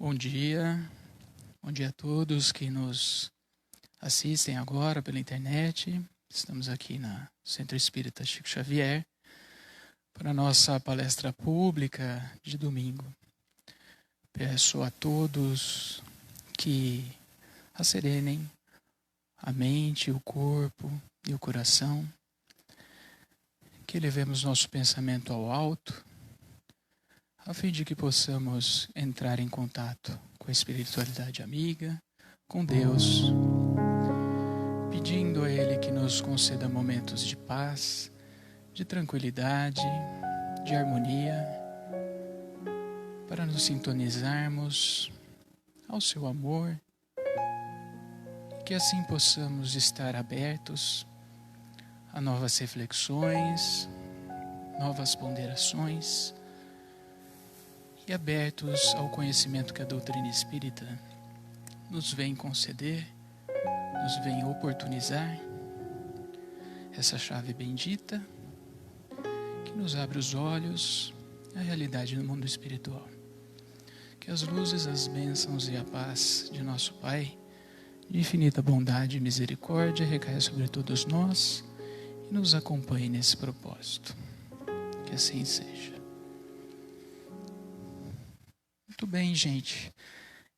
Bom dia a todos que nos assistem agora pela internet. Estamos aqui no Centro Espírita Chico Xavier para a nossa palestra pública de domingo. Peço a todos que acerenem a mente, o corpo e o coração, que levemos nosso pensamento ao alto, a fim de que possamos entrar em contato com a espiritualidade amiga, com Deus, pedindo a Ele que nos conceda momentos de paz, de tranquilidade, de harmonia, para nos sintonizarmos ao seu amor, e que assim possamos estar abertos a novas reflexões, novas ponderações, e abertos ao conhecimento que a doutrina espírita nos vem conceder, nos vem oportunizar, essa chave bendita que nos abre os olhos à realidade do mundo espiritual. Que as luzes, as bênçãos e a paz de nosso Pai, de infinita bondade e misericórdia, recaia sobre todos nós e nos acompanhe nesse propósito. Que assim seja. Muito bem, gente.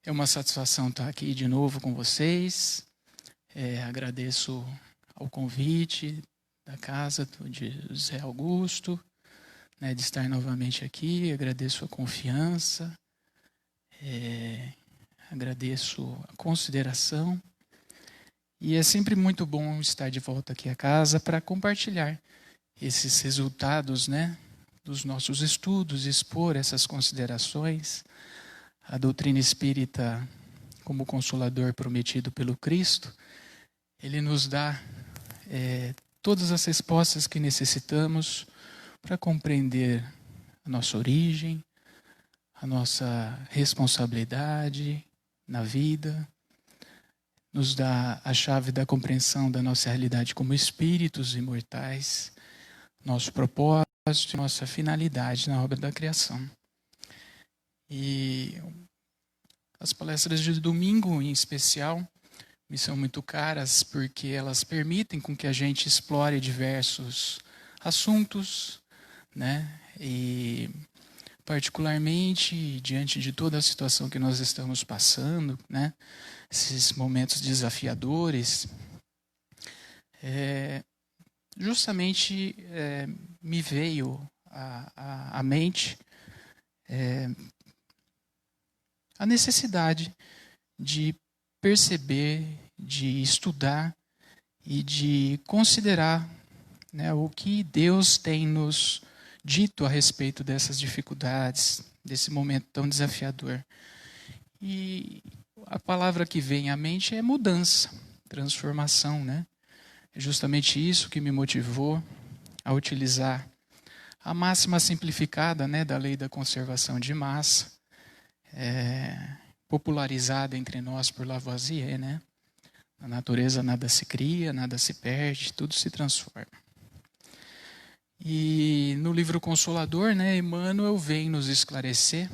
É uma satisfação estar aqui de novo com vocês. Agradeço ao convite da casa de José Augusto, de estar novamente aqui. Agradeço a confiança, agradeço a consideração. E é sempre muito bom estar de volta aqui à casa para compartilhar esses resultados, dos nossos estudos, expor essas considerações. A doutrina espírita, como consolador prometido pelo Cristo, ele nos dá todas as respostas que necessitamos para compreender a nossa origem, a nossa responsabilidade na vida, nos dá a chave da compreensão da nossa realidade como espíritos imortais, nosso propósito e nossa finalidade na obra da criação. E as palestras de domingo, em especial, me são muito caras porque elas permitem com que a gente explore diversos assuntos, E particularmente diante de toda a situação que nós estamos passando, esses momentos desafiadores, justamente me veio à mente a necessidade de perceber, de estudar e de considerar o que Deus tem nos dito a respeito dessas dificuldades, desse momento tão desafiador. E a palavra que vem à mente é mudança, transformação, É justamente isso que me motivou a utilizar a máxima simplificada, da lei da conservação de massa, popularizada entre nós por Lavoisier, Na natureza nada se cria, nada se perde, tudo se transforma. E no livro Consolador, Emmanuel vem nos esclarecer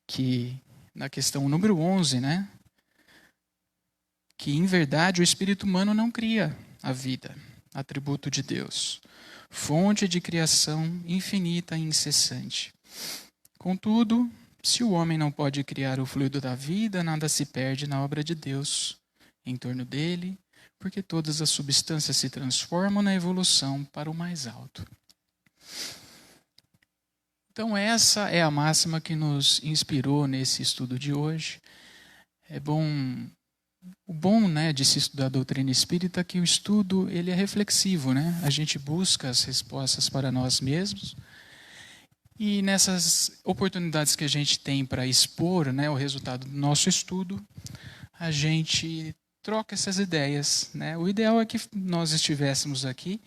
que, na questão número 11, que em verdade o espírito humano não cria a vida, atributo de Deus, fonte de criação infinita e incessante. Contudo, se o homem não pode criar o fluido da vida, nada se perde na obra de Deus em torno dele, porque todas as substâncias se transformam na evolução para o mais alto. Então essa é a máxima que nos inspirou nesse estudo de hoje. O bom de se estudar a doutrina espírita é que o estudo ele é reflexivo, A gente busca as respostas para nós mesmos. E nessas oportunidades que a gente tem para expor o resultado do nosso estudo, a gente troca essas ideias. O ideal é que nós estivéssemos aqui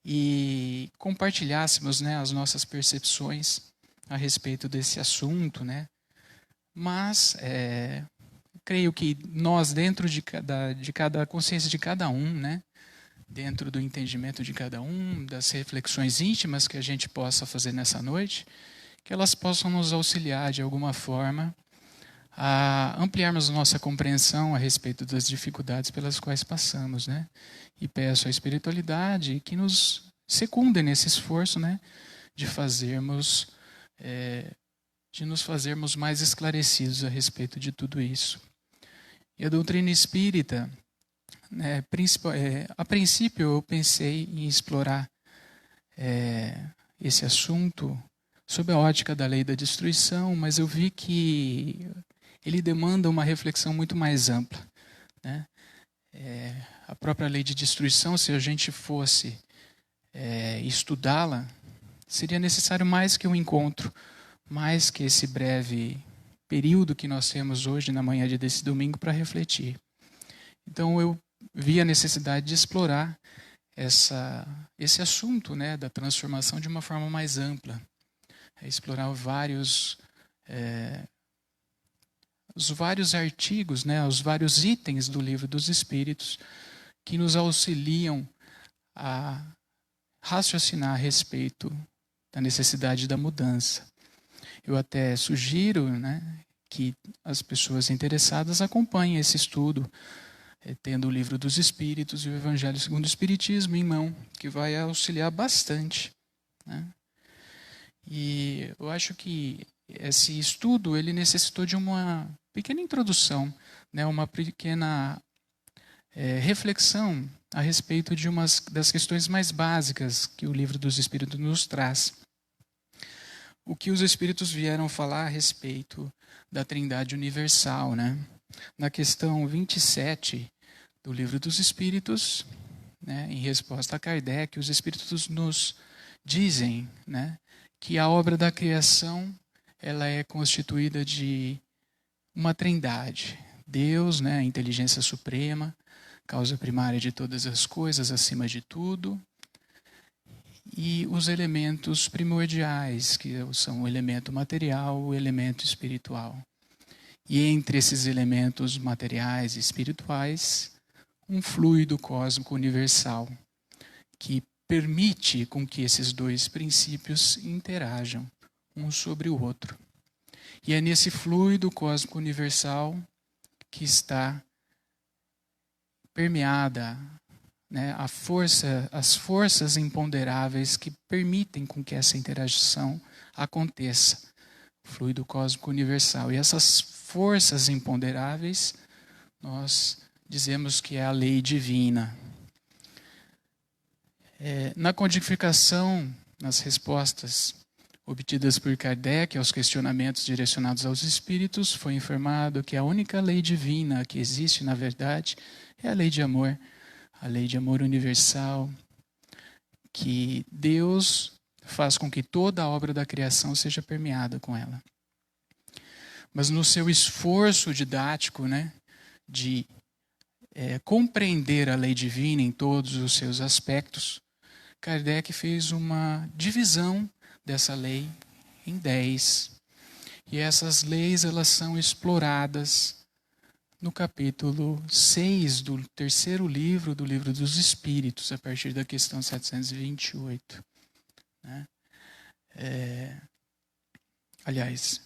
e compartilhássemos as nossas percepções a respeito desse assunto. Mas creio que nós, dentro de cada consciência de cada um, dentro do entendimento de cada um, das reflexões íntimas que a gente possa fazer nessa noite, que elas possam nos auxiliar de alguma forma a ampliarmos nossa compreensão a respeito das dificuldades pelas quais passamos, né? E peço à espiritualidade que nos secunde nesse esforço, né? De nos fazermos mais esclarecidos a respeito de tudo isso. E a doutrina espírita, né, a princípio eu pensei em explorar esse assunto sob a ótica da lei da destruição, mas eu vi que ele demanda uma reflexão muito mais ampla, né? A própria lei de destruição, se a gente fosse estudá-la, seria necessário mais que um encontro, mais que esse breve período que nós temos hoje na manhã desse domingo para refletir. Então eu vi a necessidade de explorar esse assunto, né, da transformação de uma forma mais ampla, explorar os vários artigos, né, os vários itens do Livro dos Espíritos que nos auxiliam a raciocinar a respeito da necessidade da mudança. Eu até sugiro, né, que as pessoas interessadas acompanhem esse estudo, tendo o Livro dos Espíritos e o Evangelho segundo o Espiritismo em mão, que vai auxiliar bastante, né? E eu acho que esse estudo ele necessitou de uma pequena introdução, né, uma pequena reflexão a respeito de uma das questões mais básicas que o Livro dos Espíritos nos traz. O que os Espíritos vieram falar a respeito da Trindade Universal, né? Na questão 27 do Livro dos Espíritos, né, em resposta a Kardec, os Espíritos nos dizem, né, que a obra da criação ela é constituída de uma trindade. Deus, né, a inteligência suprema, causa primária de todas as coisas, acima de tudo, e os elementos primordiais, que são o elemento material, o elemento espiritual. E entre esses elementos materiais e espirituais, um fluido cósmico universal, que permite com que esses dois princípios interajam um sobre o outro. E é nesse fluido cósmico universal que está permeada, né, as forças imponderáveis que permitem com que essa interação aconteça. O fluido cósmico universal. E essas forças imponderáveis, nós dizemos que é a lei divina. Na codificação, nas respostas obtidas por Kardec aos questionamentos direcionados aos espíritos, foi informado que a única lei divina que existe, na verdade, é a lei de amor universal, que Deus faz com que toda a obra da criação seja permeada com ela. Mas no seu esforço didático, né, de compreender a lei divina em todos os seus aspectos, Kardec fez uma divisão dessa lei em 10. E essas leis elas são exploradas no capítulo 6 do terceiro livro do Livro dos Espíritos, a partir da questão 728. Né? Aliás,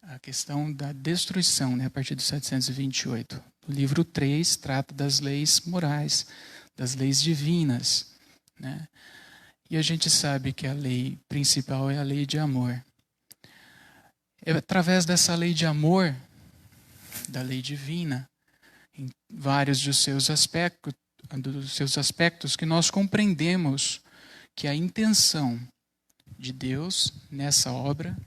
a questão da destruição, né, a partir do 728. O livro 3 trata das leis morais, das leis divinas. Né? E a gente sabe que a lei principal é a lei de amor. É através dessa lei de amor, da lei divina, em vários dos seus aspectos, que nós compreendemos que a intenção de Deus nessa obra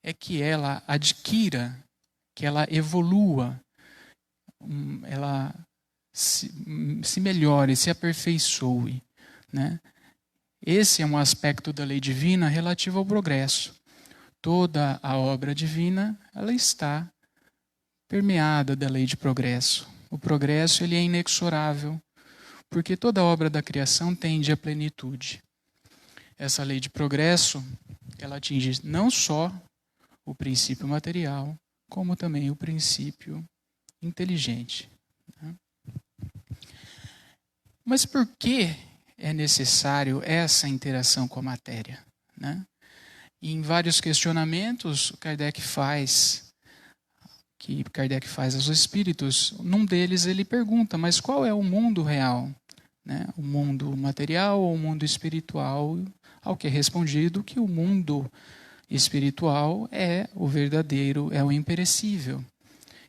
é que ela adquira, que ela evolua, ela se melhore, se aperfeiçoe, né? Esse é um aspecto da lei divina relativo ao progresso. Toda a obra divina, ela está permeada da lei de progresso. O progresso ele é inexorável, porque toda obra da criação tende à plenitude. Essa lei de progresso, ela atinge não só o princípio material, como também o princípio inteligente. Mas por que é necessário essa interação com a matéria? Né? E em vários questionamentos, Kardec faz que Kardec faz aos espíritos, num deles ele pergunta, mas qual é o mundo real? Né? O mundo material ou o mundo espiritual? Ao que é respondido que o mundo espiritual é o verdadeiro, é o imperecível.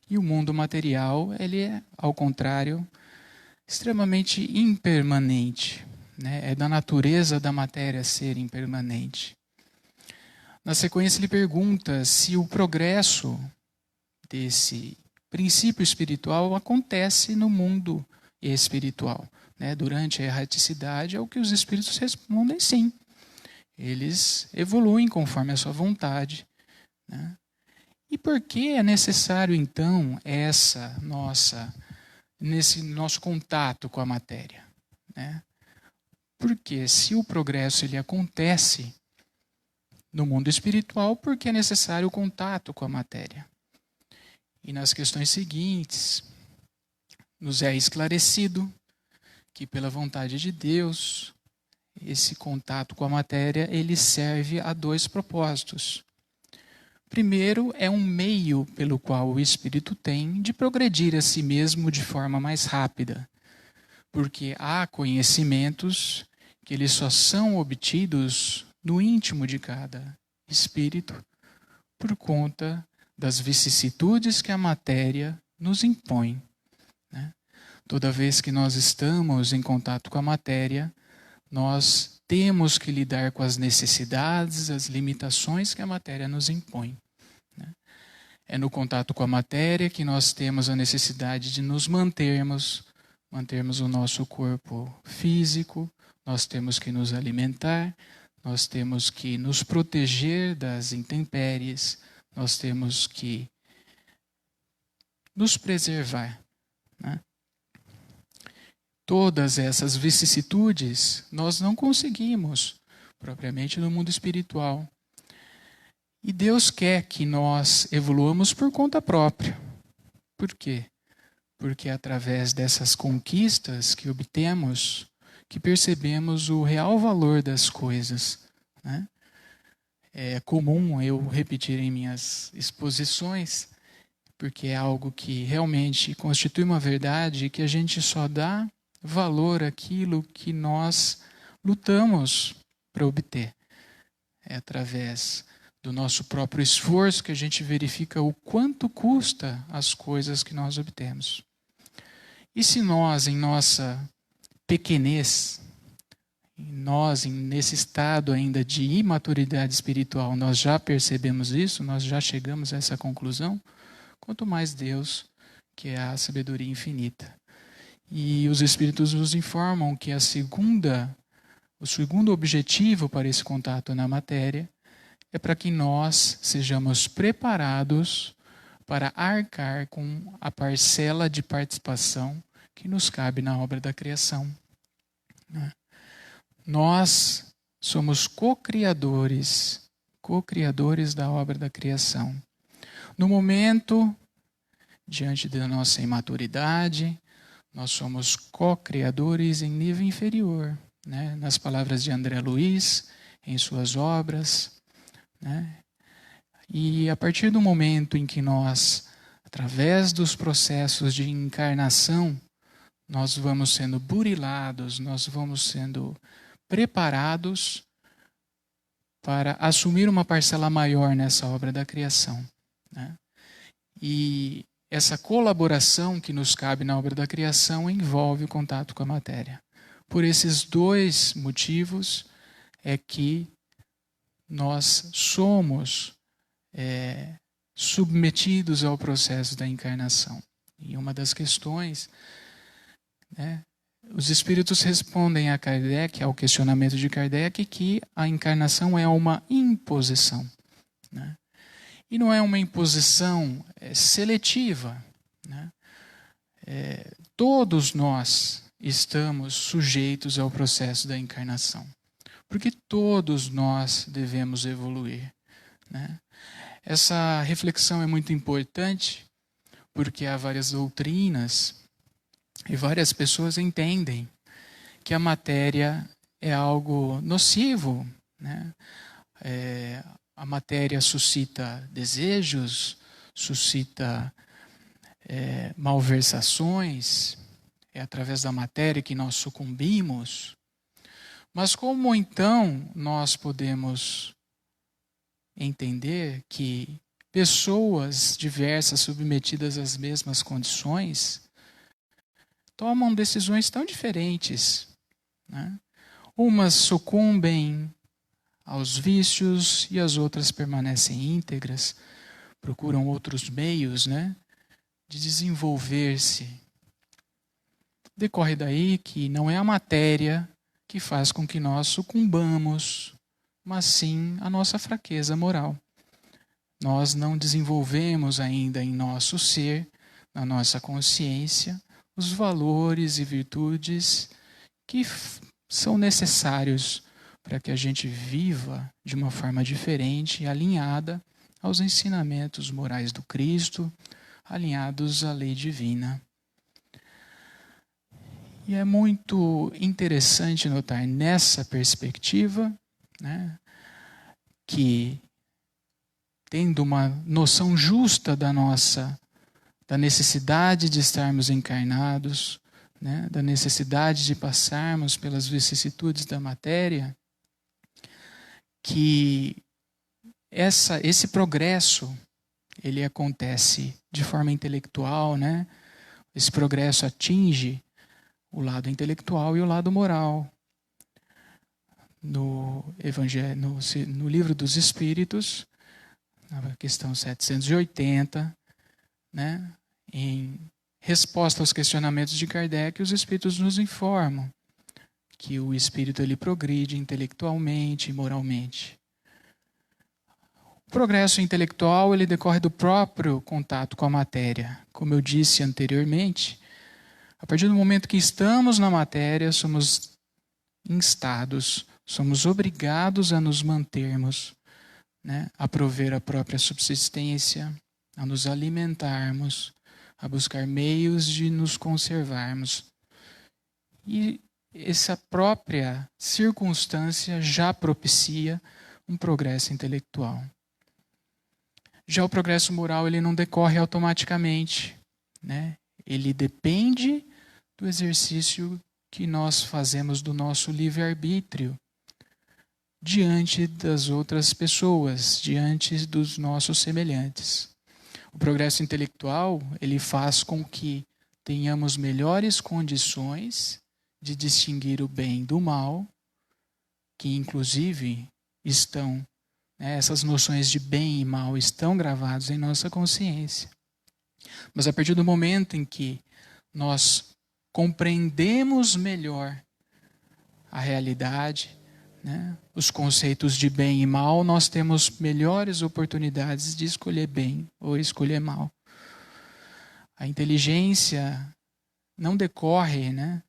E o mundo material, ele é, ao contrário, extremamente impermanente. Né? É da natureza da matéria ser impermanente. Na sequência, ele pergunta se o progresso desse princípio espiritual acontece no mundo espiritual. Né? Durante a erraticidade, é o que os espíritos respondem sim. Eles evoluem conforme a sua vontade. Né? E por que é necessário, então, nesse nosso contato com a matéria? Né? Porque se o progresso ele acontece no mundo espiritual, por que é necessário o contato com a matéria? E nas questões seguintes, nos é esclarecido que pela vontade de Deus, esse contato com a matéria, ele serve a dois propósitos. Primeiro, é um meio pelo qual o espírito tem de progredir a si mesmo de forma mais rápida, porque há conhecimentos que eles só são obtidos no íntimo de cada espírito por conta das vicissitudes que a matéria nos impõe. Né? Toda vez que nós estamos em contato com a matéria, nós temos que lidar com as necessidades, as limitações que a matéria nos impõe. Né? É no contato com a matéria que nós temos a necessidade de nos mantermos o nosso corpo físico, nós temos que nos alimentar, nós temos que nos proteger das intempéries, nós temos que nos preservar. Né? Todas essas vicissitudes nós não conseguimos propriamente no mundo espiritual. E Deus quer que nós evoluamos por conta própria. Por quê? Porque é através dessas conquistas que obtemos que percebemos o real valor das coisas. Né? É comum eu repetir em minhas exposições, porque é algo que realmente constitui uma verdade que a gente só dá valor àquilo que nós lutamos para obter. É através do nosso próprio esforço que a gente verifica o quanto custa as coisas que nós obtemos. E se nós, em nossa pequenez, nesse estado ainda de imaturidade espiritual, nós já percebemos isso, nós já chegamos a essa conclusão, quanto mais Deus, que é a sabedoria infinita. E os Espíritos nos informam que o segundo objetivo para esse contato na matéria é para que nós sejamos preparados para arcar com a parcela de participação que nos cabe na obra da criação. Nós somos co-criadores da obra da criação. No momento, diante da nossa imaturidade, nós somos co-criadores em nível inferior, né? Nas palavras de André Luiz, em suas obras. Né? E a partir do momento em que nós, através dos processos de encarnação, nós vamos sendo burilados, nós vamos sendo preparados para assumir uma parcela maior nessa obra da criação. Né? E essa colaboração que nos cabe na obra da criação envolve o contato com a matéria. Por esses dois motivos é que nós somos submetidos ao processo da encarnação. E uma das questões, né, os espíritos respondem a Kardec, ao questionamento de Kardec, que a encarnação é uma imposição. Né? E não é uma imposição seletiva. Né? Todos nós estamos sujeitos ao processo da encarnação. Porque todos nós devemos evoluir. Né? Essa reflexão é muito importante porque há várias doutrinas e várias pessoas entendem que a matéria é algo nocivo. Né? A matéria suscita desejos, suscita malversações, é através da matéria que nós sucumbimos. Mas como então nós podemos entender que pessoas diversas, submetidas às mesmas condições, tomam decisões tão diferentes, né? Umas sucumbem aos vícios e as outras permanecem íntegras, procuram outros meios, né, de desenvolver-se. Decorre daí que não é a matéria que faz com que nós sucumbamos, mas sim a nossa fraqueza moral. Nós não desenvolvemos ainda em nosso ser, na nossa consciência, os valores e virtudes que são necessários para que a gente viva de uma forma diferente, alinhada aos ensinamentos morais do Cristo, alinhados à lei divina. E é muito interessante notar nessa perspectiva, né, que, tendo uma noção justa da necessidade de estarmos encarnados, né, da necessidade de passarmos pelas vicissitudes da matéria, que esse progresso ele acontece de forma intelectual, né? Esse progresso atinge o lado intelectual e o lado moral. No Evangelho, no Livro dos Espíritos, na questão 780, né, em resposta aos questionamentos de Kardec, os Espíritos nos informam que o Espírito ele progride intelectualmente e moralmente. O progresso intelectual ele decorre do próprio contato com a matéria. Como eu disse anteriormente, a partir do momento que estamos na matéria, somos instados, somos obrigados a nos mantermos, né, a prover a própria subsistência, a nos alimentarmos, a buscar meios de nos conservarmos. E essa própria circunstância já propicia um progresso intelectual. Já o progresso moral ele não decorre automaticamente, né? Ele depende do exercício que nós fazemos do nosso livre-arbítrio diante das outras pessoas, diante dos nossos semelhantes. O progresso intelectual ele faz com que tenhamos melhores condições de distinguir o bem do mal, que inclusive estão, né, essas noções de bem e mal estão gravadas em nossa consciência. Mas a partir do momento em que nós compreendemos melhor a realidade, né, os conceitos de bem e mal, nós temos melhores oportunidades de escolher bem ou escolher mal. A inteligência não decorre, né,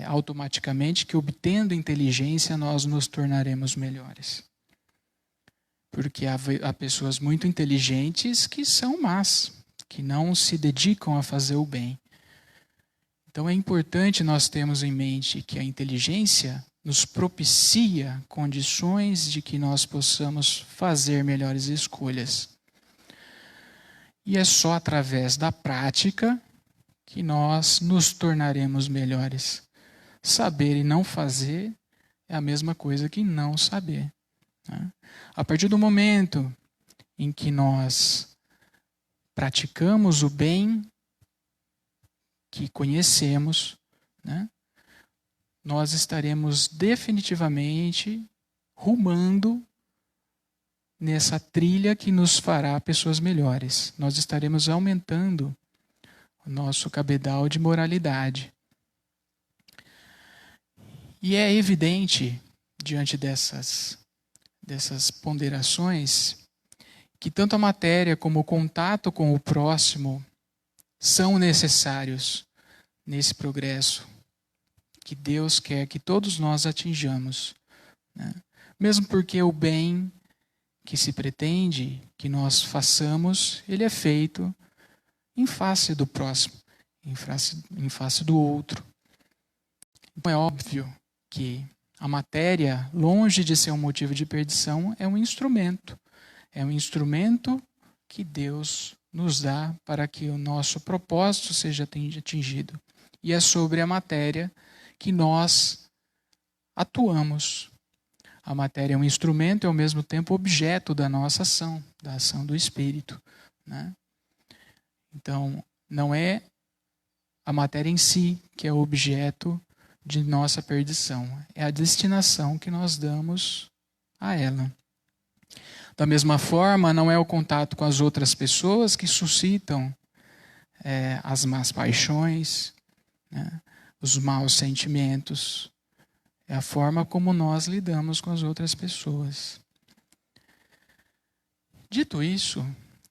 automaticamente que obtendo inteligência nós nos tornaremos melhores. Porque há pessoas muito inteligentes que são más, que não se dedicam a fazer o bem. Então é importante nós termos em mente que a inteligência nos propicia condições de que nós possamos fazer melhores escolhas. E é só através da prática que nós nos tornaremos melhores. Saber e não fazer é a mesma coisa que não saber, né? A partir do momento em que nós praticamos o bem que conhecemos, né, nós estaremos definitivamente rumando nessa trilha que nos fará pessoas melhores. Nós estaremos aumentando o nosso cabedal de moralidade. E é evidente, diante dessas ponderações, que tanto a matéria como o contato com o próximo são necessários nesse progresso que Deus quer que todos nós atinjamos, né? Mesmo porque o bem que se pretende que nós façamos, ele é feito em face do próximo, em face do outro. Então é óbvio que a matéria, longe de ser um motivo de perdição, é um instrumento. É um instrumento que Deus nos dá para que o nosso propósito seja atingido. E é sobre a matéria que nós atuamos. A matéria é um instrumento e, ao mesmo tempo, objeto da nossa ação, da ação do Espírito, né? Então, não é a matéria em si que é o objeto de nossa perdição. É a destinação que nós damos a ela. Da mesma forma, não é o contato com as outras pessoas que suscitam as más paixões, né, os maus sentimentos. É a forma como nós lidamos com as outras pessoas. Dito isso,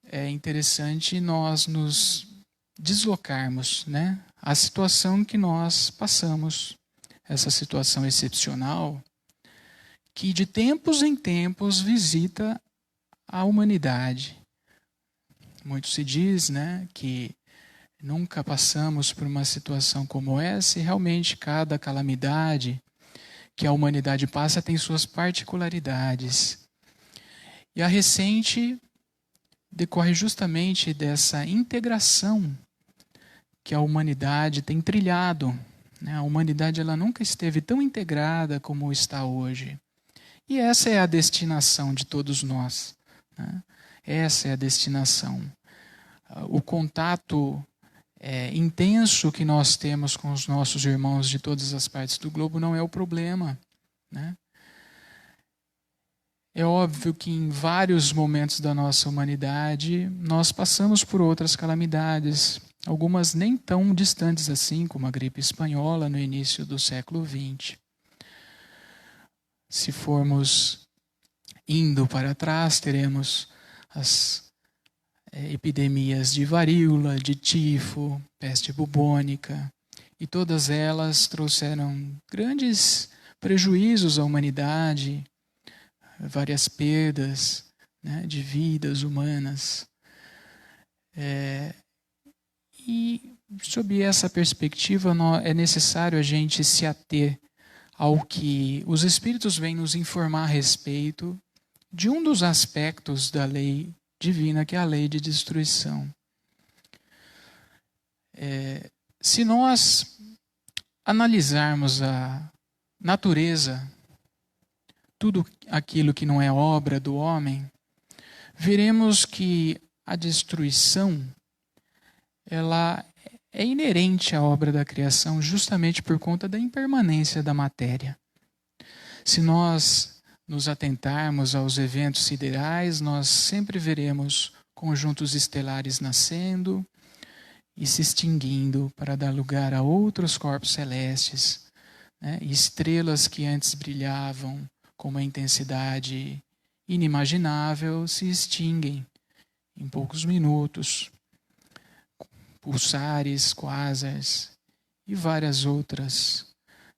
é interessante nós nos deslocarmos, né, à situação que nós passamos, essa situação excepcional que de tempos em tempos visita a humanidade. Muito se diz, né, que nunca passamos por uma situação como essa, e realmente cada calamidade que a humanidade passa tem suas particularidades. E a recente decorre justamente dessa integração que a humanidade tem trilhado. A humanidade ela nunca esteve tão integrada como está hoje. E essa é a destinação de todos nós, né? Essa é a destinação. O contato intenso que nós temos com os nossos irmãos de todas as partes do globo não é o problema, né? É óbvio que em vários momentos da nossa humanidade nós passamos por outras calamidades, algumas nem tão distantes assim, como a gripe espanhola no início do século XX. Se formos indo para trás, teremos as epidemias de varíola, de tifo, peste bubônica, e todas elas trouxeram grandes prejuízos à humanidade, várias perdas, né, de vidas humanas. E sob essa perspectiva é necessário a gente se ater ao que os Espíritos vêm nos informar a respeito de um dos aspectos da lei divina, que é a lei de destruição. Se nós analisarmos a natureza, tudo aquilo que não é obra do homem, veremos que a destruição ela é inerente à obra da criação justamente por conta da impermanência da matéria. Se nós nos atentarmos aos eventos siderais, nós sempre veremos conjuntos estelares nascendo e se extinguindo para dar lugar a outros corpos celestes, né? Estrelas que antes brilhavam com uma intensidade inimaginável se extinguem em poucos minutos. Pulsares, quasars e várias outras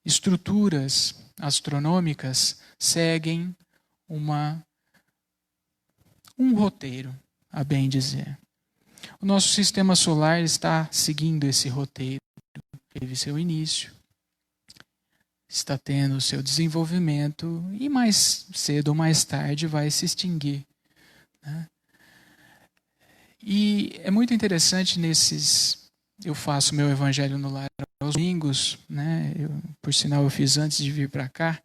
estruturas astronômicas seguem um roteiro, a bem dizer. O nosso sistema solar está seguindo esse roteiro. Teve seu início, está tendo seu desenvolvimento e mais cedo ou mais tarde vai se extinguir, né? E é muito interessante eu faço meu evangelho no lar aos domingos, né? Por sinal eu fiz antes de vir para cá,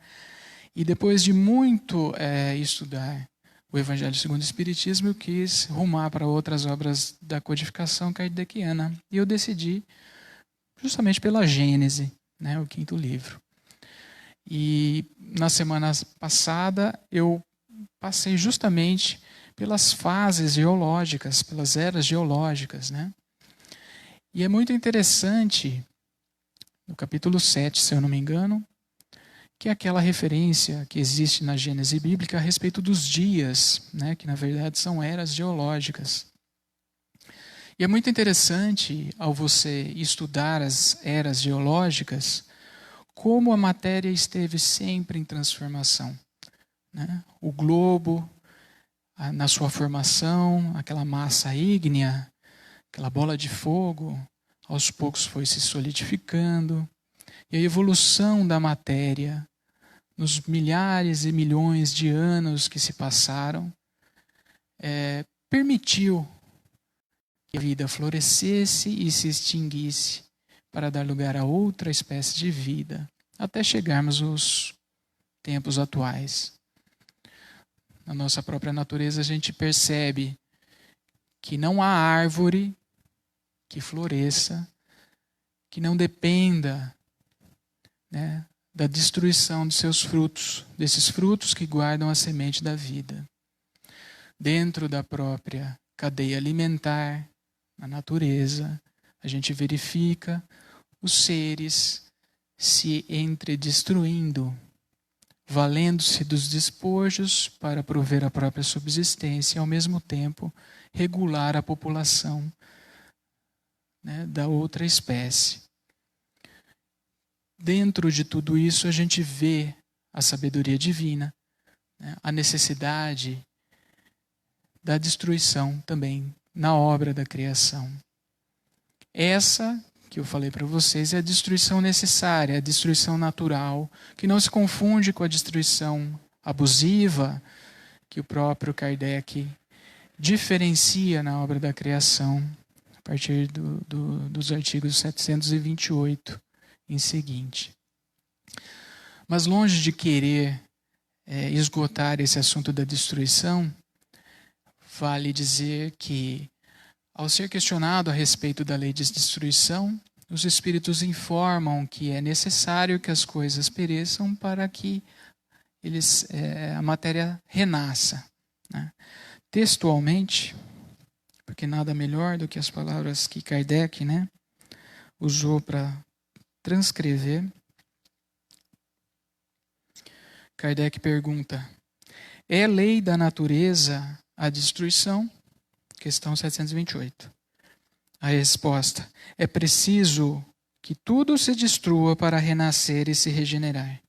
e depois de muito estudar o Evangelho segundo o Espiritismo, eu quis rumar para outras obras da codificação kardeciana, e eu decidi justamente pela Gênese, né? O 5º livro. E na semana passada eu passei justamente pelas fases geológicas, pelas eras geológicas, né? E é muito interessante, no capítulo 7, se eu não me engano, que é aquela referência que existe na Gênese bíblica a respeito dos dias, né? Que na verdade são eras geológicas. E é muito interessante, ao você estudar as eras geológicas, como a matéria esteve sempre em transformação, né? O globo, na sua formação, aquela massa ígnea, aquela bola de fogo, aos poucos foi se solidificando. E a evolução da matéria, nos milhares e milhões de anos que se passaram, permitiu que a vida florescesse e se extinguisse para dar lugar a outra espécie de vida, até chegarmos aos tempos atuais. Na nossa própria natureza a gente percebe que não há árvore que floresça, que não dependa, né, da destruição de seus frutos, desses frutos que guardam a semente da vida. Dentro da própria cadeia alimentar, na natureza, a gente verifica os seres se entredestruindo, valendo-se dos despojos para prover a própria subsistência e, ao mesmo tempo, regular a população, né, da outra espécie. Dentro de tudo isso, a gente vê a sabedoria divina, né, a necessidade da destruição também na obra da criação. Essa que eu falei para vocês é a destruição necessária, a destruição natural, que não se confunde com a destruição abusiva que o próprio Kardec diferencia na obra da criação, a partir dos artigos 728 em seguinte. Mas longe de querer esgotar esse assunto da destruição, vale dizer que, ao ser questionado a respeito da lei de destruição, os espíritos informam que é necessário que as coisas pereçam para que a matéria renasça, né? Textualmente, porque nada melhor do que as palavras que Kardec, né, usou para transcrever. Kardec pergunta: é lei da natureza a destruição? Questão 728. A resposta: é preciso que tudo se destrua para renascer e se regenerar,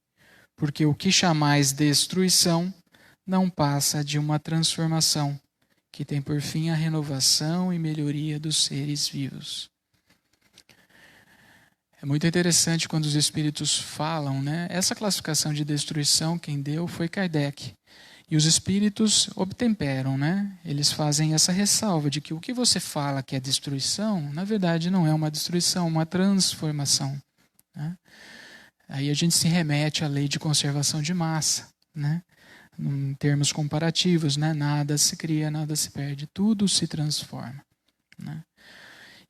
porque o que chamais destruição não passa de uma transformação, que tem por fim a renovação e melhoria dos seres vivos. É muito interessante quando os espíritos falam, né? Essa classificação de destruição quem deu foi Kardec. E os espíritos obtemperam, né? Eles fazem essa ressalva de que o que você fala que é destruição, na verdade não é uma destruição, uma transformação, né? Aí a gente se remete à lei de conservação de massa, né? Em termos comparativos, né? Nada se cria, nada se perde, tudo se transforma, né?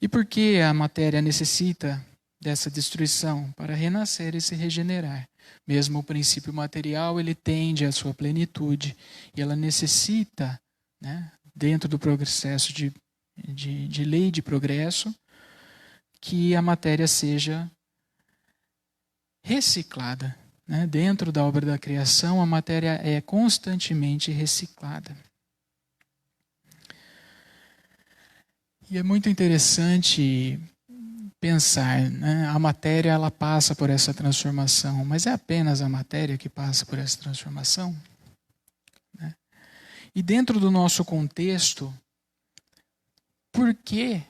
E por que a matéria necessita dessa destruição? Para renascer e se regenerar. Mesmo o princípio material, ele tende à sua plenitude e ela necessita, né, dentro do processo de lei de progresso, que a matéria seja reciclada, né? Dentro da obra da criação, a matéria é constantemente reciclada. E é muito interessante pensar, né? A matéria ela passa por essa transformação, mas é apenas a matéria que passa por essa transformação, né? E dentro do nosso contexto, por que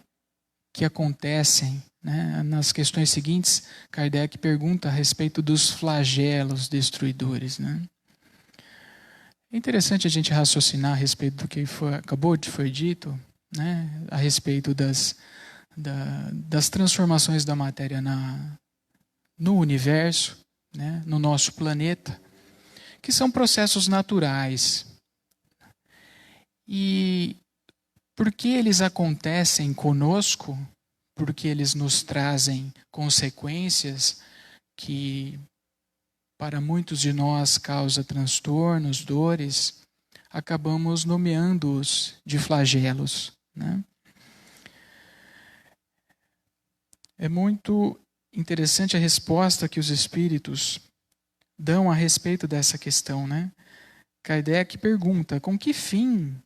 acontecem, né? Nas questões seguintes, Kardec pergunta a respeito dos flagelos destruidores, né? É interessante a gente raciocinar a respeito do que acabou de foi dito, né? A respeito das transformações da matéria no universo, né, no nosso planeta, que são processos naturais. E por que eles acontecem conosco? Porque eles nos trazem consequências que, para muitos de nós, causa transtornos, dores, acabamos nomeando-os de flagelos, né? É muito interessante a resposta que os espíritos dão a respeito dessa questão, né? Kardec pergunta: com que fim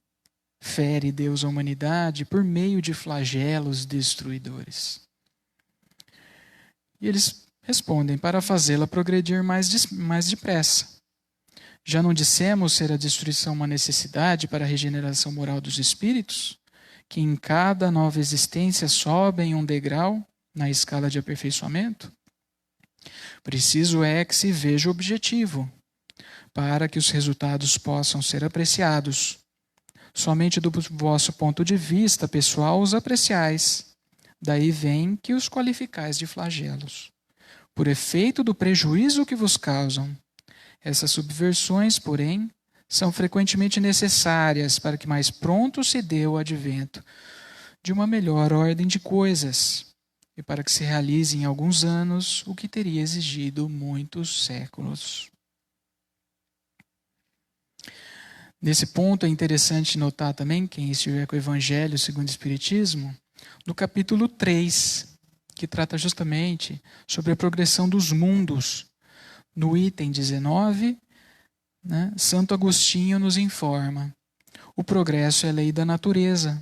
fere Deus a humanidade por meio de flagelos destruidores? E eles respondem: para fazê-la progredir mais depressa. Já não dissemos ser a destruição uma necessidade para a regeneração moral dos espíritos, que em cada nova existência sobem um degrau na escala de aperfeiçoamento? Preciso é que se veja o objetivo, para que os resultados possam ser apreciados. Somente do vosso ponto de vista pessoal os apreciais. Daí vem que os qualificais de flagelos, por efeito do prejuízo que vos causam. Essas subversões, porém, são frequentemente necessárias para que mais pronto se dê o advento de uma melhor ordem de coisas e para que se realize em alguns anos o que teria exigido muitos séculos. Nesse ponto é interessante notar também, quem estiver com o Evangelho segundo o Espiritismo, no capítulo 3, que trata justamente sobre a progressão dos mundos. No item 19, né, Santo Agostinho nos informa: o progresso é lei da natureza.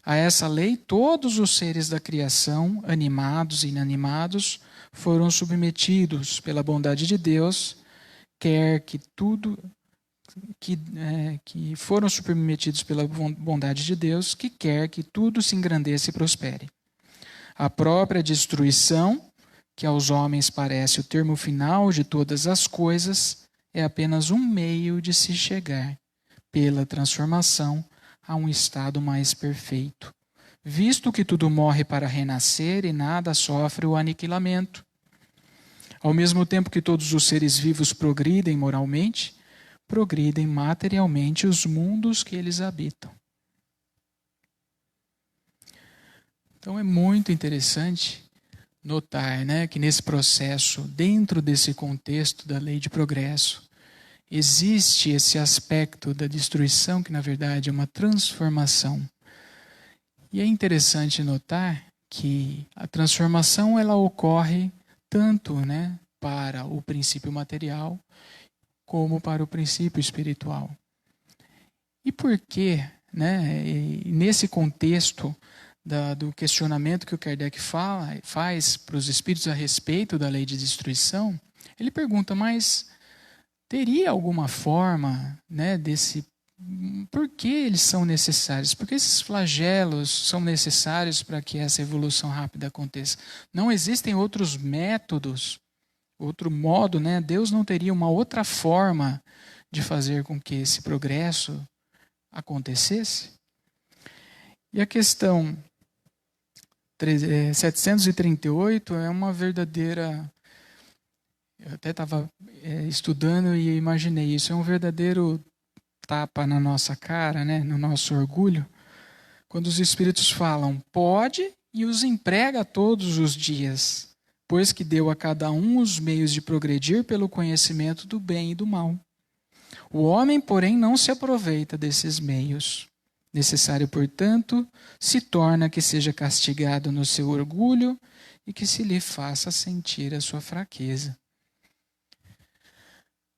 A essa lei, todos os seres da criação, animados e inanimados, foram submetidos pela bondade de Deus, quer que tudo que foram submetidos pela bondade de Deus, que quer que tudo se engrandeça e prospere. A própria destruição, que aos homens parece o termo final de todas as coisas, é apenas um meio de se chegar, pela transformação, a um estado mais perfeito, visto que tudo morre para renascer e nada sofre o aniquilamento. Ao mesmo tempo que todos os seres vivos progridem moralmente, progridem materialmente os mundos que eles habitam. Então é muito interessante notar, né, que nesse processo, dentro desse contexto da lei de progresso, existe esse aspecto da destruição que, na verdade, é uma transformação. E é interessante notar que a transformação ela ocorre tanto, né, para o princípio material como para o princípio espiritual. E por que, né, nesse contexto do questionamento que o Kardec faz para os espíritos a respeito da lei de destruição, ele pergunta, mas teria alguma forma, né, por que eles são necessários? Por que esses flagelos são necessários para que essa evolução rápida aconteça? Não existem outros métodos, outro modo, né? Deus não teria uma outra forma de fazer com que esse progresso acontecesse? E a questão 738 é uma verdadeira... Eu até estava estudando e imaginei isso. É um verdadeiro tapa na nossa cara, né? No nosso orgulho. Quando os espíritos falam, pode e os emprega todos os dias, pois que deu a cada um os meios de progredir pelo conhecimento do bem e do mal. O homem, porém, não se aproveita desses meios. Necessário, portanto, se torna que seja castigado no seu orgulho e que se lhe faça sentir a sua fraqueza.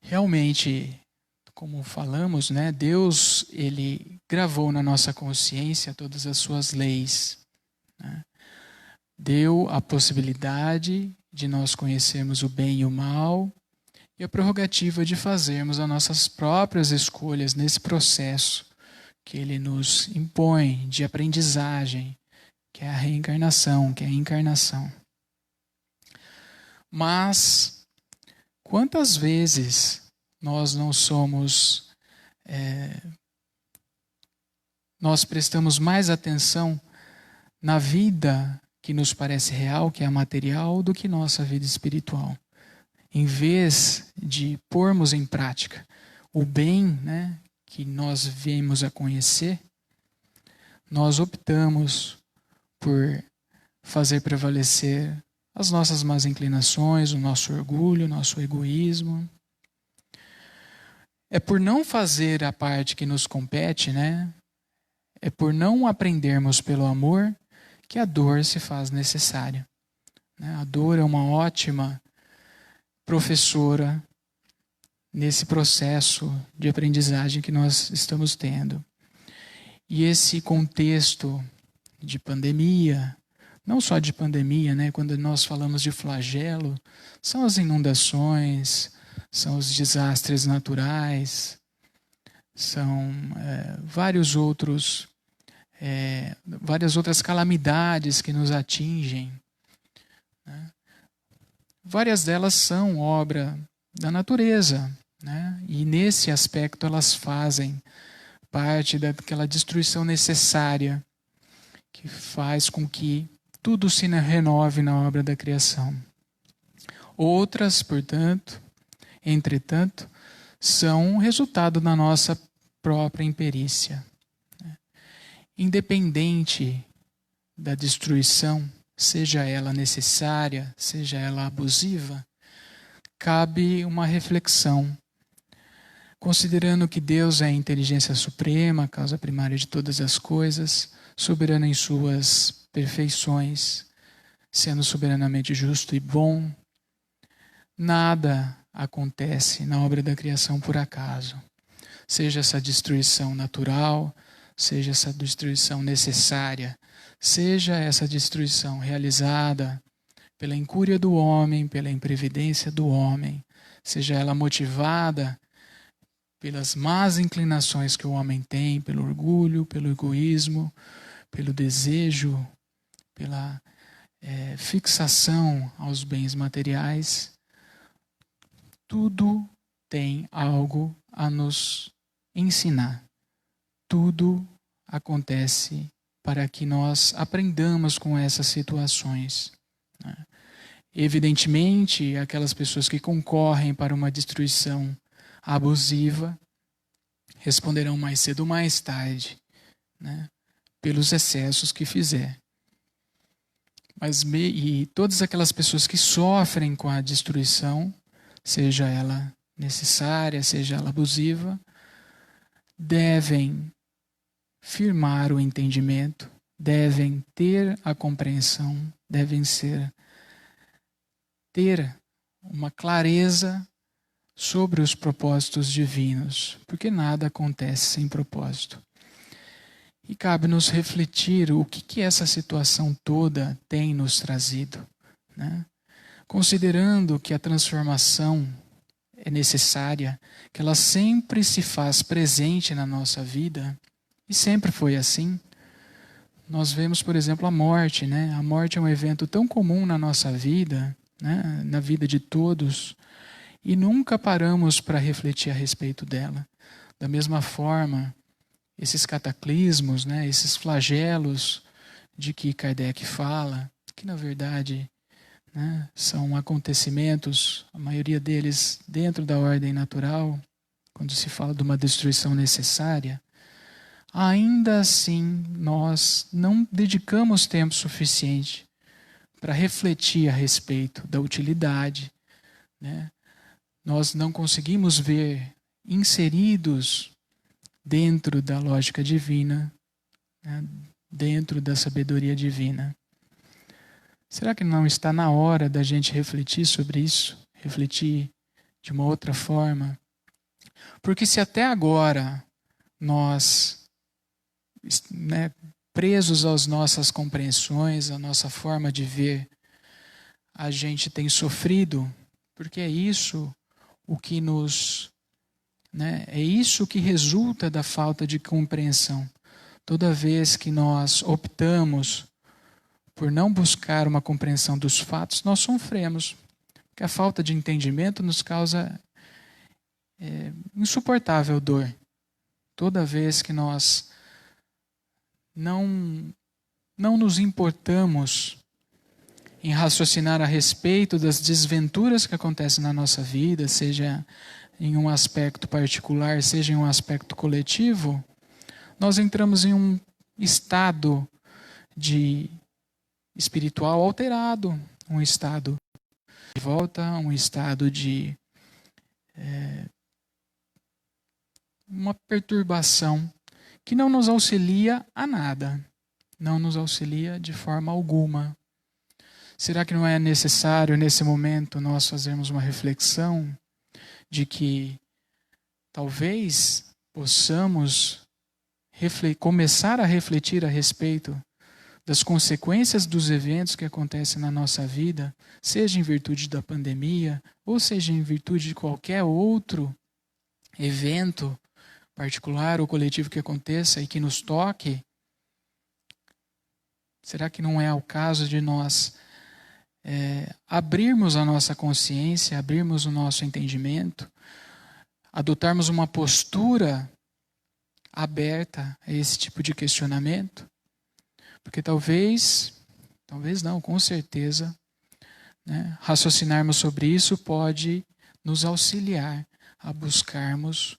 Realmente, como falamos, né, Deus ele gravou na nossa consciência todas as suas leis, né? Deu a possibilidade de nós conhecermos o bem e o mal e a prerrogativa de fazermos as nossas próprias escolhas nesse processo que Ele nos impõe de aprendizagem, que é a reencarnação, que é a encarnação. Mas quantas vezes nós não somos, nós prestamos mais atenção na vida que nos parece real, que é a material, do que nossa vida espiritual. Em vez de pormos em prática o bem, né, que nós viemos a conhecer, nós optamos por fazer prevalecer as nossas más inclinações, o nosso orgulho, o nosso egoísmo. É por não fazer a parte que nos compete, né? É por não aprendermos pelo amor que a dor se faz necessária. A dor é uma ótima professora nesse processo de aprendizagem que nós estamos tendo. E esse contexto de pandemia, não só de pandemia, né? Quando nós falamos de flagelo, são as inundações, são os desastres naturais, são várias outras calamidades que nos atingem, né? Várias delas são obra da natureza, né? E nesse aspecto elas fazem parte daquela destruição necessária que faz com que tudo se renove na obra da criação. Outras, portanto, entretanto, são resultado da nossa própria imperícia. Independente da destruição, seja ela necessária, seja ela abusiva, cabe uma reflexão. Considerando que Deus é a inteligência suprema, a causa primária de todas as coisas, soberano em suas perfeições, sendo soberanamente justo e bom, nada acontece na obra da criação por acaso. Seja essa destruição natural, seja essa destruição necessária, seja essa destruição realizada pela incúria do homem, pela imprevidência do homem, seja ela motivada pelas más inclinações que o homem tem, pelo orgulho, pelo egoísmo, pelo desejo, pela fixação aos bens materiais, tudo tem algo a nos ensinar. Tudo acontece para que nós aprendamos com essas situações. Evidentemente, aquelas pessoas que concorrem para uma destruição abusiva responderão mais cedo ou mais tarde, pelos excessos que fizer. E todas aquelas pessoas que sofrem com a destruição, seja ela necessária, seja ela abusiva, devem firmar o entendimento, devem ter a compreensão, devem ter uma clareza sobre os propósitos divinos, porque nada acontece sem propósito. E cabe-nos refletir o que essa situação toda tem nos trazido, Considerando que a transformação é necessária, que ela sempre se faz presente na nossa vida, e sempre foi assim. Nós vemos, por exemplo, a morte, A morte é um evento tão comum na nossa vida, na vida de todos, e nunca paramos para refletir a respeito dela. Da mesma forma, esses cataclismos, esses flagelos de que Kardec fala, que na verdade são acontecimentos, a maioria deles dentro da ordem natural, quando se fala de uma destruição necessária, ainda assim nós não dedicamos tempo suficiente para refletir a respeito da utilidade, Nós não conseguimos ver inseridos dentro da lógica divina, dentro da sabedoria divina. Será que não está na hora da gente refletir sobre isso? Refletir de uma outra forma? Porque se até agora nós, presos às nossas compreensões, à nossa forma de ver, a gente tem sofrido, porque é isso o que é isso que resulta da falta de compreensão. Toda vez que nós optamos por não buscar uma compreensão dos fatos, nós sofremos. Porque a falta de entendimento nos causa insuportável dor. Toda vez que nós não nos importamos em raciocinar a respeito das desventuras que acontecem na nossa vida, seja em um aspecto particular, seja em um aspecto coletivo, nós entramos em um estado espiritual alterado, um estado de volta, um estado de uma perturbação que não nos auxilia a nada, não nos auxilia de forma alguma. Será que não é necessário, nesse momento, nós fazermos uma reflexão de que talvez possamos começar a refletir a respeito das consequências dos eventos que acontecem na nossa vida, seja em virtude da pandemia, ou seja em virtude de qualquer outro evento particular ou coletivo que aconteça e que nos toque? Será que não é o caso de nós abrirmos a nossa consciência, abrirmos o nosso entendimento, adotarmos uma postura aberta a esse tipo de questionamento, porque talvez não, com certeza, né, raciocinarmos sobre isso pode nos auxiliar a buscarmos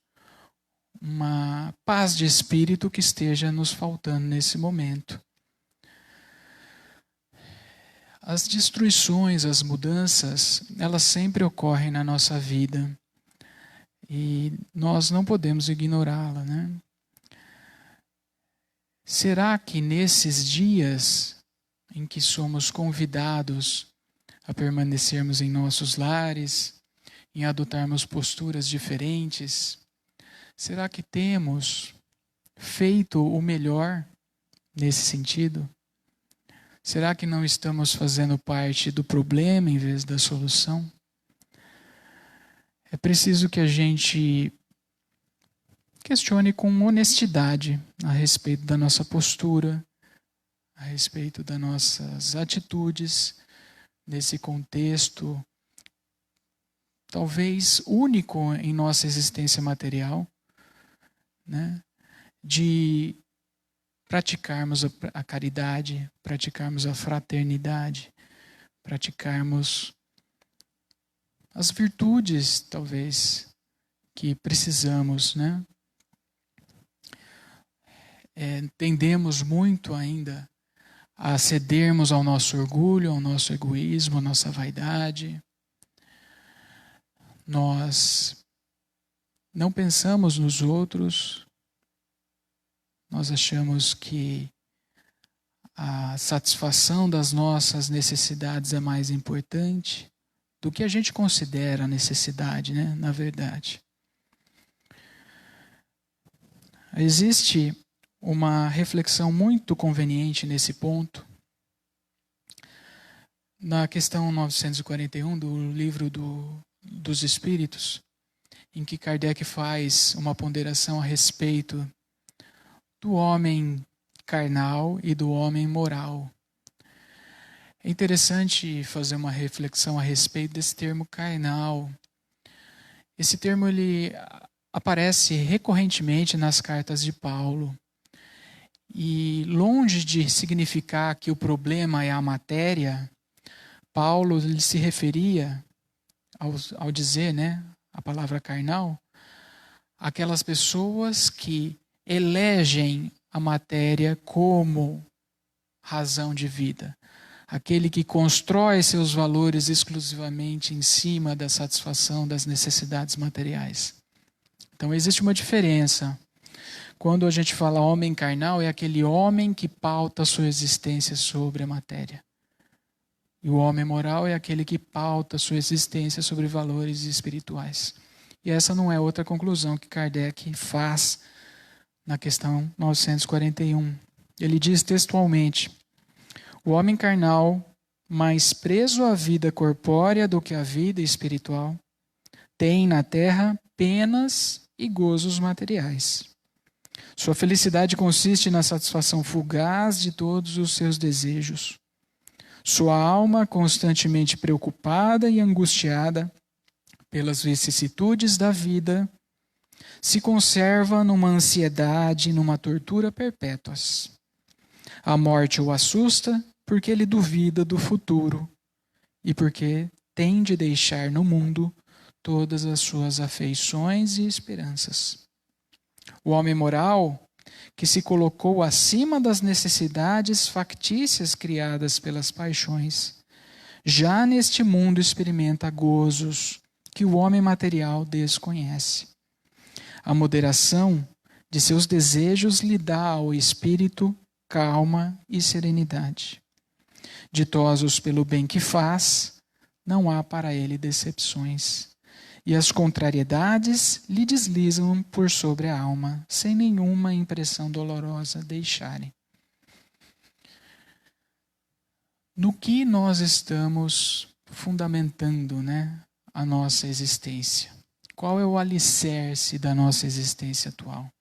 uma paz de espírito que esteja nos faltando nesse momento. As destruições, as mudanças, elas sempre ocorrem na nossa vida e nós não podemos ignorá-la, né? Será que nesses dias em que somos convidados a permanecermos em nossos lares, em adotarmos posturas diferentes, será que temos feito o melhor nesse sentido? Será que não estamos fazendo parte do problema em vez da solução? É preciso que a gente questione com honestidade a respeito da nossa postura, a respeito das nossas atitudes nesse contexto, talvez único em nossa existência material, né? De praticarmos a caridade, praticarmos a fraternidade, praticarmos as virtudes, talvez, que precisamos, né? Tendemos muito ainda a cedermos ao nosso orgulho, ao nosso egoísmo, à nossa vaidade. Nós não pensamos nos outros, nós achamos que a satisfação das nossas necessidades é mais importante do que a gente considera a necessidade, né? Na verdade. Existe uma reflexão muito conveniente nesse ponto. Na questão 941 do Livro dos Espíritos, em que Kardec faz uma ponderação a respeito do homem carnal e do homem moral. É interessante fazer uma reflexão a respeito desse termo carnal. Esse termo ele aparece recorrentemente nas cartas de Paulo. E longe de significar que o problema é a matéria, Paulo ele se referia, ao dizer, né, a palavra carnal, àquelas pessoas que elegem a matéria como razão de vida. Aquele que constrói seus valores exclusivamente em cima da satisfação das necessidades materiais. Então existe uma diferença. Quando a gente fala homem carnal, é aquele homem que pauta a sua existência sobre a matéria. E o homem moral é aquele que pauta a sua existência sobre valores espirituais. E essa não é outra conclusão que Kardec faz na questão 941. Ele diz textualmente: o homem carnal, mais preso à vida corpórea do que à vida espiritual, tem na terra penas e gozos materiais. Sua felicidade consiste na satisfação fugaz de todos os seus desejos. Sua alma, constantemente preocupada e angustiada pelas vicissitudes da vida, se conserva numa ansiedade e numa tortura perpétuas. A morte o assusta porque ele duvida do futuro e porque tem de deixar no mundo todas as suas afeições e esperanças. O homem moral, que se colocou acima das necessidades factícias criadas pelas paixões, já neste mundo experimenta gozos que o homem material desconhece. A moderação de seus desejos lhe dá ao espírito calma e serenidade. Ditosos pelo bem que faz, não há para ele decepções. E as contrariedades lhe deslizam por sobre a alma, sem nenhuma impressão dolorosa deixarem. No que nós estamos fundamentando, né, a nossa existência? Qual é o alicerce da nossa existência atual?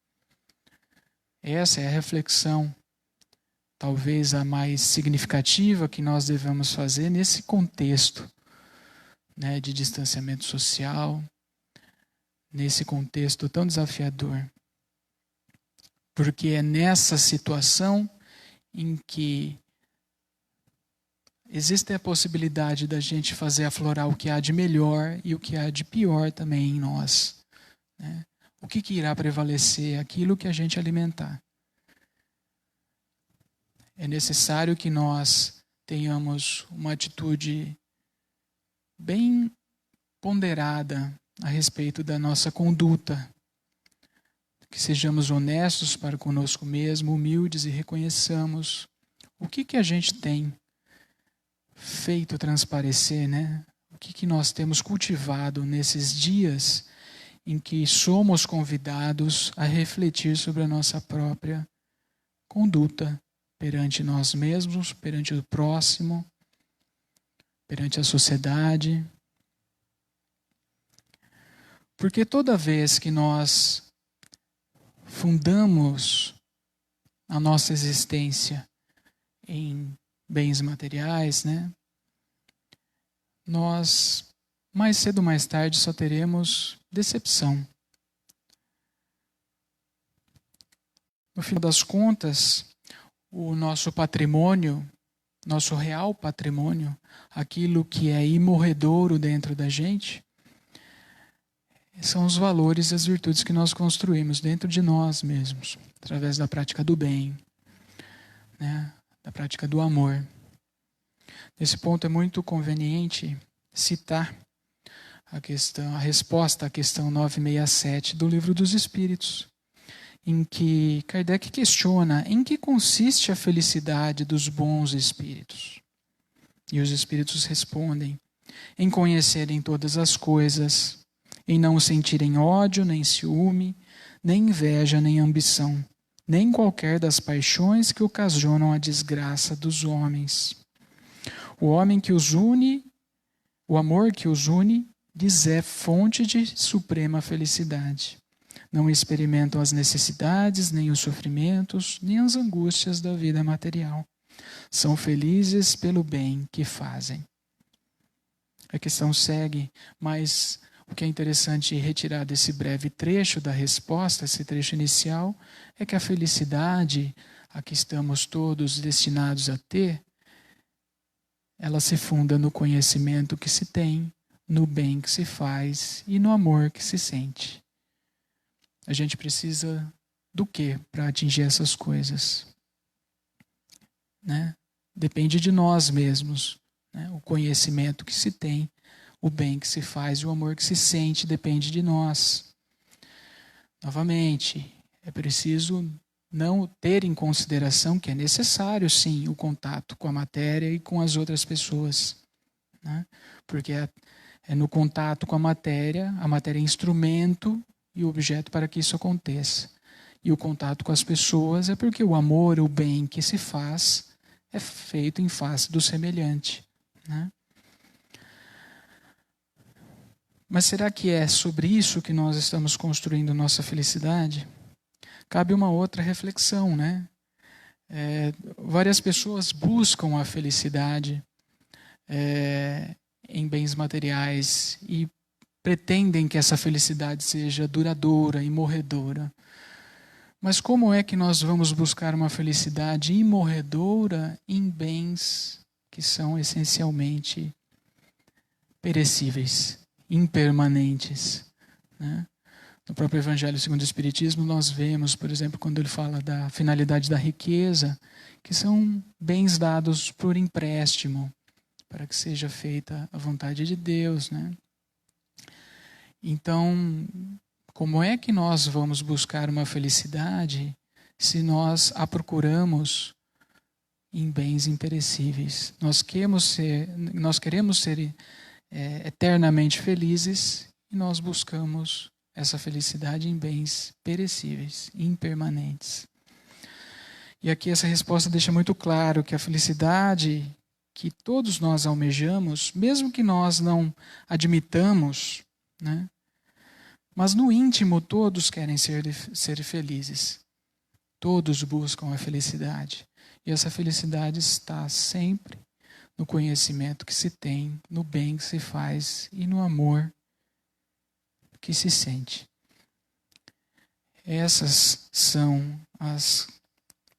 Essa é a reflexão, talvez a mais significativa que nós devemos fazer nesse contexto, né, de distanciamento social, nesse contexto tão desafiador. Porque é nessa situação em que existe a possibilidade da gente fazer aflorar o que há de melhor e o que há de pior também em nós, né? O que irá prevalecer? Aquilo que a gente alimentar. É necessário que nós tenhamos uma atitude bem ponderada a respeito da nossa conduta. Que sejamos honestos para conosco mesmo, humildes e reconheçamos o que a gente tem feito transparecer, né? O que nós temos cultivado nesses dias em que somos convidados a refletir sobre a nossa própria conduta perante nós mesmos, perante o próximo, perante a sociedade. Porque toda vez que nós fundamos a nossa existência em bens materiais, né? Nós, mais cedo ou mais tarde, só teremos decepção. No final das contas, o nosso patrimônio, nosso real patrimônio, aquilo que é imorredouro dentro da gente, são os valores e as virtudes que nós construímos dentro de nós mesmos, através da prática do bem, né? Da prática do amor. Nesse ponto é muito conveniente citar a resposta à questão 967 do Livro dos Espíritos, em que Kardec questiona em que consiste a felicidade dos bons espíritos. E os espíritos respondem: em conhecerem todas as coisas, em não sentirem ódio, nem ciúme, nem inveja, nem ambição, nem qualquer das paixões que ocasionam a desgraça dos homens. O homem que os une, o amor que os une, lhes é fonte de suprema felicidade. Não experimentam as necessidades, nem os sofrimentos, nem as angústias da vida material. São felizes pelo bem que fazem. A questão segue, mas o que é interessante retirar desse breve trecho da resposta, esse trecho inicial, é que a felicidade a que estamos todos destinados a ter, ela se funda no conhecimento que se tem, no bem que se faz e no amor que se sente. A gente precisa do quê para atingir essas coisas? Né? Depende de nós mesmos, né? O conhecimento que se tem, o bem que se faz e o amor que se sente depende de nós. Novamente, é preciso não ter em consideração que é necessário, sim, o contato com a matéria e com as outras pessoas, né? Porque é no contato com a matéria é instrumento e objeto para que isso aconteça. E o contato com as pessoas é porque o amor, o bem que se faz, é feito em face do semelhante, né? Mas será que é sobre isso que nós estamos construindo nossa felicidade? Cabe uma outra reflexão, né? Várias pessoas buscam a felicidade em bens materiais e pretendem que essa felicidade seja duradoura e morredoura. Mas como é que nós vamos buscar uma felicidade imorredoura em bens que são essencialmente perecíveis, impermanentes, né? No próprio Evangelho segundo o Espiritismo, nós vemos, por exemplo, quando ele fala da finalidade da riqueza, que são bens dados por empréstimo, para que seja feita a vontade de Deus, né? Então, como é que nós vamos buscar uma felicidade se nós a procuramos em bens imperecíveis? Nós queremos ser eternamente felizes e nós buscamos essa felicidade em bens perecíveis, impermanentes. E aqui essa resposta deixa muito claro que a felicidade que todos nós almejamos, mesmo que nós não admitamos, né? Mas no íntimo todos querem ser felizes. Todos buscam a felicidade. E essa felicidade está sempre no conhecimento que se tem, no bem que se faz e no amor que se sente. Essas são as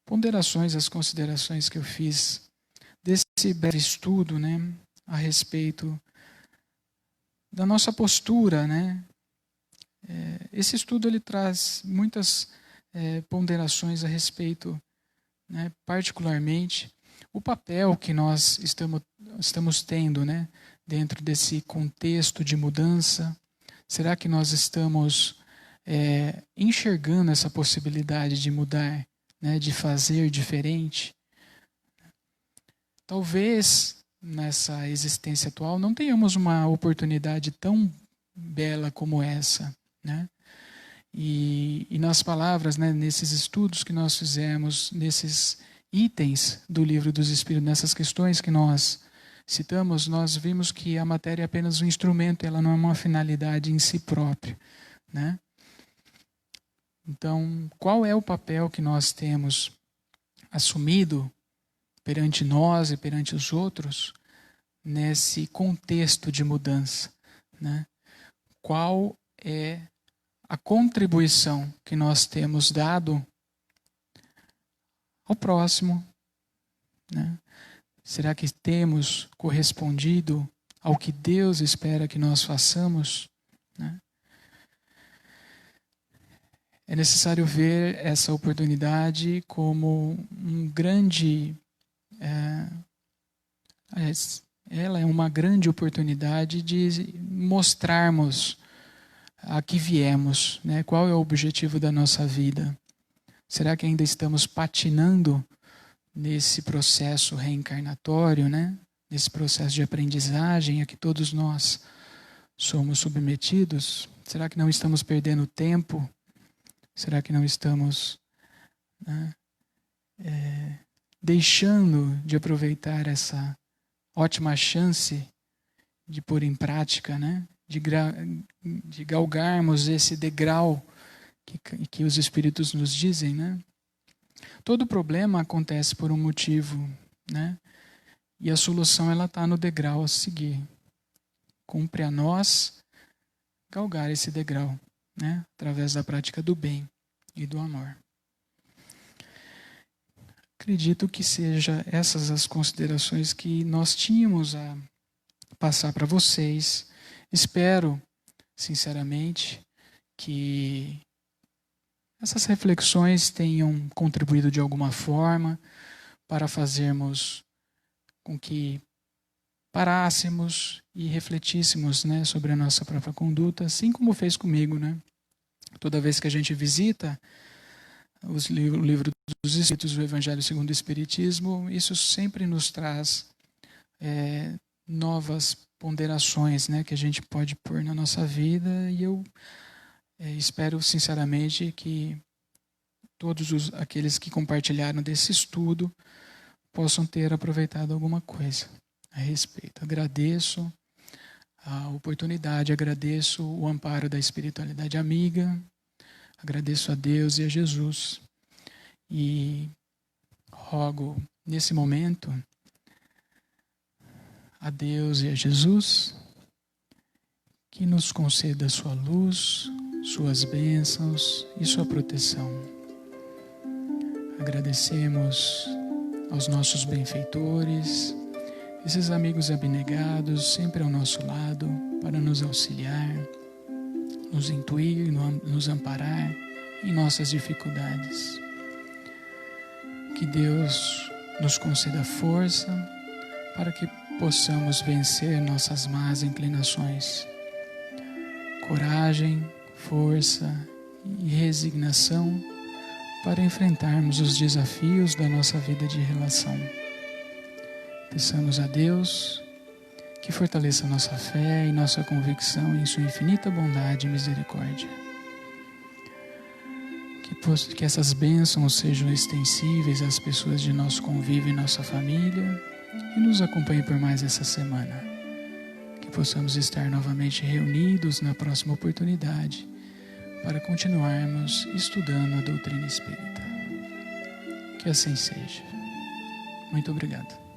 ponderações, as considerações que eu fiz desse breve estudo, né, a respeito da nossa postura, né? Esse estudo ele traz muitas ponderações a respeito, né, particularmente o papel que nós estamos tendo, né, dentro desse contexto de mudança. Será que nós estamos enxergando essa possibilidade de mudar, né, de fazer diferente? Talvez nessa existência atual não tenhamos uma oportunidade tão bela como essa, né? E nas palavras, né, nesses estudos que nós fizemos, nesses itens do Livro dos Espíritos, nessas questões que nós citamos, nós vimos que a matéria é apenas um instrumento, ela não é uma finalidade em si própria, né? Então, qual é o papel que nós temos assumido perante nós e perante os outros nesse contexto de mudança, né? Qual é a contribuição que nós temos dado ao próximo, né? Será que temos correspondido ao que Deus espera que nós façamos, né? É necessário ver essa oportunidade como um grande... ela é uma grande oportunidade de mostrarmos a que viemos, né? Qual é o objetivo da nossa vida. Será que ainda estamos patinando nesse processo reencarnatório, né? Nesse processo de aprendizagem a que todos nós somos submetidos? Será que não estamos perdendo tempo? Será que não estamos, né, deixando de aproveitar essa ótima chance de pôr em prática, né? De galgarmos esse degrau que os Espíritos nos dizem, né? Todo problema acontece por um motivo, né? E a solução ela está no degrau a seguir. Cumpre a nós galgar esse degrau, né? Através da prática do bem e do amor. Acredito que seja essas as considerações que nós tínhamos a passar para vocês. Espero, sinceramente, que essas reflexões tenham contribuído de alguma forma para fazermos com que parássemos e refletíssemos, né, sobre a nossa própria conduta, assim como fez comigo, né? Toda vez que a gente visita o livro dos Espíritos, o Evangelho segundo o Espiritismo, isso sempre nos traz novas ponderações, né, que a gente pode pôr na nossa vida, e eu espero sinceramente que todos aqueles que compartilharam desse estudo possam ter aproveitado alguma coisa a respeito. Agradeço a oportunidade, agradeço o amparo da espiritualidade amiga, agradeço a Deus e a Jesus e rogo nesse momento a Deus e a Jesus que nos conceda sua luz, suas bênçãos e sua proteção. Agradecemos aos nossos benfeitores, esses amigos abnegados sempre ao nosso lado para nos auxiliar, nos intuir, nos amparar em nossas dificuldades. Que Deus nos conceda força para que possamos vencer nossas más inclinações. Coragem, força e resignação para enfrentarmos os desafios da nossa vida de relação. Peçamos a Deus que fortaleça nossa fé e nossa convicção em sua infinita bondade e misericórdia. Que essas bênçãos sejam extensíveis às pessoas de nosso convívio e nossa família e nos acompanhem por mais essa semana. Que possamos estar novamente reunidos na próxima oportunidade para continuarmos estudando a doutrina espírita. Que assim seja. Muito obrigado.